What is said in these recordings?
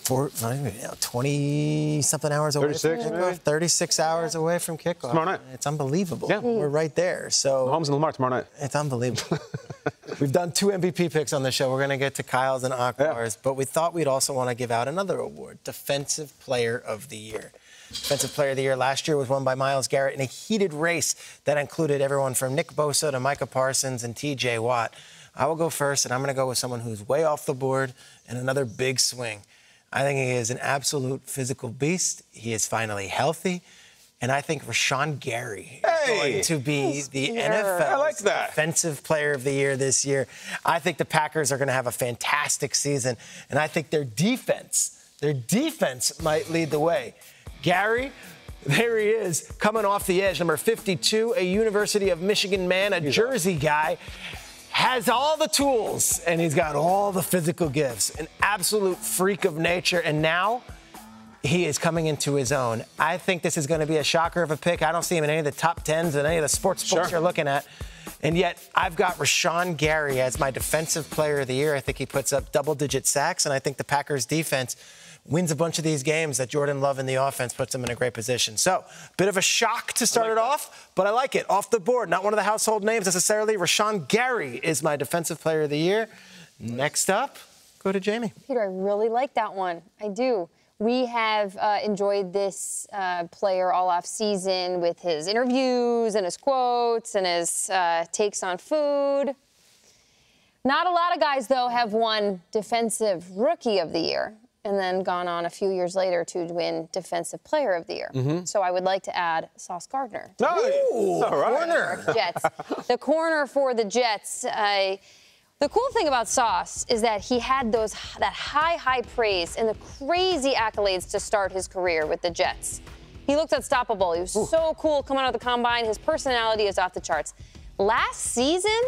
20-something hours away 36, from kickoff. 36 hours away from kickoff. Tomorrow night. It's unbelievable. Yeah. We're right there. So Mahomes and Lamar tomorrow night. It's unbelievable. We've done 2 MVP picks on the show. We're going to get to Kyle's and Akbar's, but we thought we'd also want to give out another award, Defensive Player of the Year. Defensive Player of the Year last year was won by Myles Garrett in a heated race that included everyone from Nick Bosa to Micah Parsons and T.J. Watt. I will go first, and I'm going to go with someone who's way off the board and another big swing. I think he is an absolute physical beast. He is finally healthy. And I think Rashawn Gary is going to be the NFL's Defensive Player of the Year this year. I think the Packers are going to have a fantastic season. And I think their defense might lead the way. Gary, there he is, coming off the edge, number 52, a University of Michigan man, a Jersey guy. Has all the tools, and he's got all the physical gifts. An absolute freak of nature, and now he is coming into his own. I think this is going to be a shocker of a pick. I don't see him in any of the top 10s and any of the sports books you're looking at. And yet, I've got Rashawn Gary as my Defensive Player of the Year. I think he puts up double-digit sacks, and I think the Packers' defense wins a bunch of these games that Jordan Love in the offense puts them in a great position. So, bit of a shock to start it off, but I like it. Off the board, not one of the household names necessarily. Rashawn Gary is my Defensive Player of the Year. Next up, go to Jamie. Peter, I really like that one. I do. We have enjoyed this player all off season with his interviews and his quotes and his takes on food. Not a lot of guys, though, have won Defensive Rookie of the Year and then gone on a few years later to win Defensive Player of the Year. So I would like to add Sauce Gardner. All right. Corner. Jets. The corner for the Jets. The cool thing about Sauce is that he had that high praise and the crazy accolades to start his career with the Jets. He looked unstoppable. He was so cool coming out of the combine. His personality is off the charts. Last season,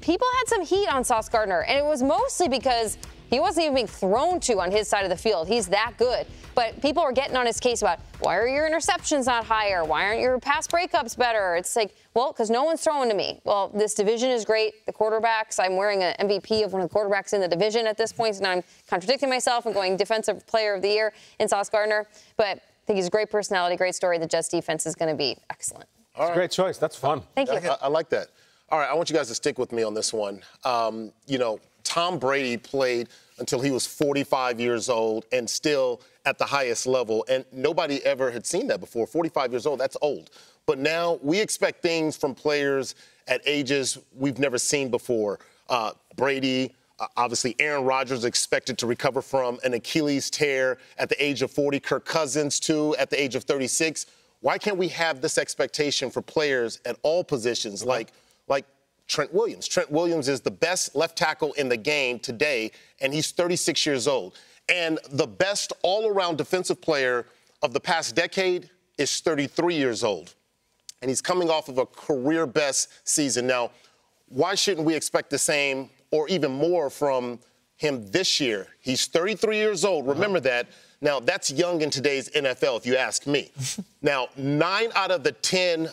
people had some heat on Sauce Gardner, and it was mostly because he wasn't even being thrown to on his side of the field. He's that good. But people were getting on his case about, why are your interceptions not higher? Why aren't your pass breakups better? It's like, well, because no one's throwing to me. Well, this division is great. The quarterbacks, I'm wearing an MVP of one of the quarterbacks in the division at this point, and I'm contradicting myself and going Defensive Player of the Year in Sauce Gardner. But I think he's a great personality, great story. The Jets defense is going to be excellent. That's a great choice. That's fun. Thank you. I like that. All right, I want you guys to stick with me on this one. Tom Brady played until he was 45 years old and still at the highest level. And nobody ever had seen that before. 45 years old, that's old. But now we expect things from players at ages we've never seen before. Brady, obviously Aaron Rodgers expected to recover from an Achilles tear at the age of 40. Kirk Cousins, too, at the age of 36. Why can't we have this expectation for players at all positions like Trent Williams? Trent Williams is the best left tackle in the game today, and he's 36 years old. And the best all-around defensive player of the past decade is 33 years old. And he's coming off of a career-best season. Now, why shouldn't we expect the same or even more from him this year? He's 33 years old. Remember that. Now, that's young in today's NFL, if you ask me. Now, 9 out of the 10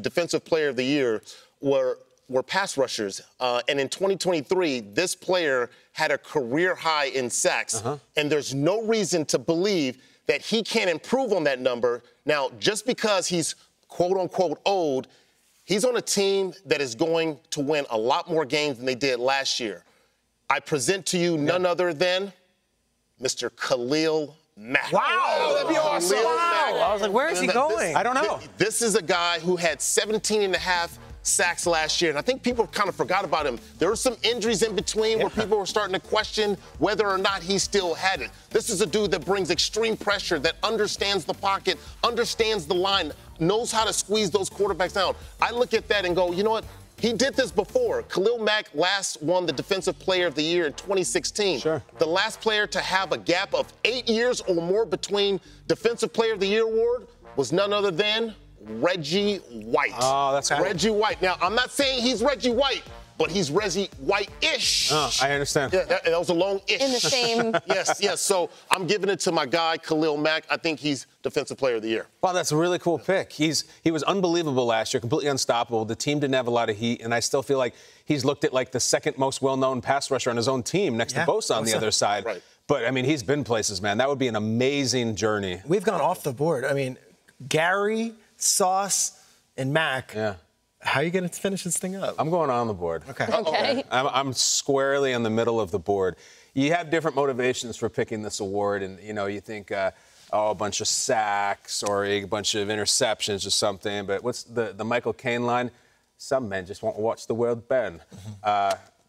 Defensive Player of the Year were pass rushers. And in 2023, this player had a career high in sacks. And there's no reason to believe that he can't improve on that number. Now, just because he's quote-unquote old, he's on a team that is going to win a lot more games than they did last year. I present to you none other than Mr. Khalil Mack. Wow, that'd be awesome. Wow. I was like, where is he going? I don't know. This is a guy who had 17 and a half sacks last year, and I think people kind of forgot about him. There were some injuries in between where people were starting to question whether or not he still had it. This is a dude that brings extreme pressure, that understands the pocket, understands the line, knows how to squeeze those quarterbacks out. I look at that and go, you know what? He did this before. Khalil Mack last won the Defensive Player of the Year in 2016. Sure. The last player to have a gap of 8 years or more between Defensive Player of the Year award was none other than Reggie White. Oh, that's cool. Reggie White. Now, I'm not saying he's Reggie White, but he's Reggie White-ish. I understand. Yeah, that was a long ish. In the same. Yes. So I'm giving it to my guy, Khalil Mack. I think he's Defensive Player of the Year. Wow, that's a really cool pick. He was unbelievable last year, completely unstoppable. The team didn't have a lot of heat, and I still feel like he's looked at like the second most well-known pass rusher on his own team next to Bosa on the other side. Right. But, I mean, he's been places, man. That would be an amazing journey. We've gone off the board. I mean, Gary, Sauce, and Mac. Yeah. How are you going to finish this thing up? I'm going on the board. Okay. Okay. I'm squarely in the middle of the board. You have different motivations for picking this award, and, you know, you think, a bunch of sacks or a bunch of interceptions or something. But what's the Michael Caine line? Some men just want to watch the world burn.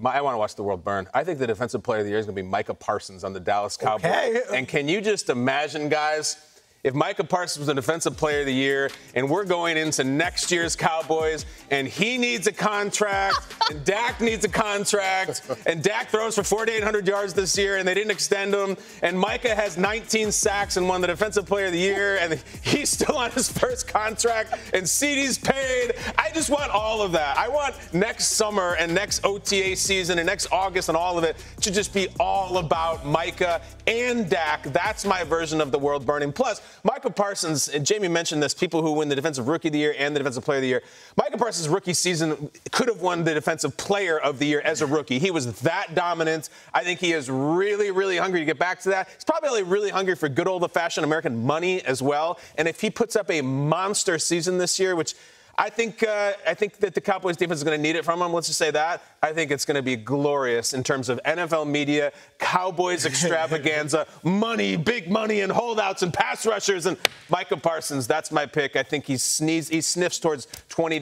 I want to watch the world burn. I think the Defensive Player of the Year is going to be Micah Parsons on the Dallas Cowboys. Okay. And can you just imagine, guys, if Micah Parsons was the Defensive Player of the Year and we're going into next year's Cowboys and he needs a contract and Dak needs a contract and Dak throws for 4,800 yards this year and they didn't extend him and Micah has 19 sacks and won the Defensive Player of the Year and he's still on his first contract and CeeDee's paid. I just want all of that. I want next summer and next OTA season and next August and all of it to just be all about Micah and Dak. That's my version of the world burning. Plus, Micah Parsons, and Jamie mentioned this, people who win the Defensive Rookie of the Year and the Defensive Player of the Year. Micah Parsons' rookie season could have won the Defensive Player of the Year as a rookie. He was that dominant. I think he is really, really hungry to get back to that. He's probably really hungry for good old-fashioned American money as well. And if he puts up a monster season this year, which I think that the Cowboys defense is going to need it from him. Let's just say that. I think it's going to be glorious in terms of NFL media, Cowboys extravaganza, money, big money, and holdouts and pass rushers. And Micah Parsons, that's my pick. I think he sniffs towards 20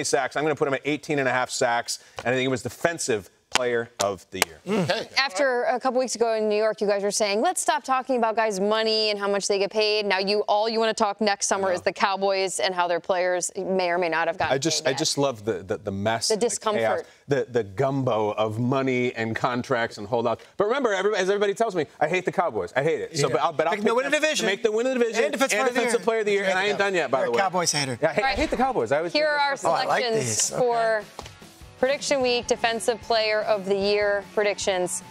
sacks. I'm going to put him at 18.5 sacks. And I think he was Defensive Player of the Year. Okay. After a couple weeks ago in New York, you guys were saying, let's stop talking about guys' money and how much they get paid. Now all you want to talk next summer is the Cowboys and how their players may or may not have gotten paid. I just love the mess, the discomfort, the gumbo of money and contracts and holdouts. But remember, as everybody tells me, I hate the Cowboys. I hate it. So, Yeah. but I'll pick win the division. make the win of the division And Defensive Player of the Year. And I ain't done yet, by the way. Cowboys hater. Yeah, I hate the Cowboys. Here are our selections for Prediction Week Defensive Player of the Year predictions.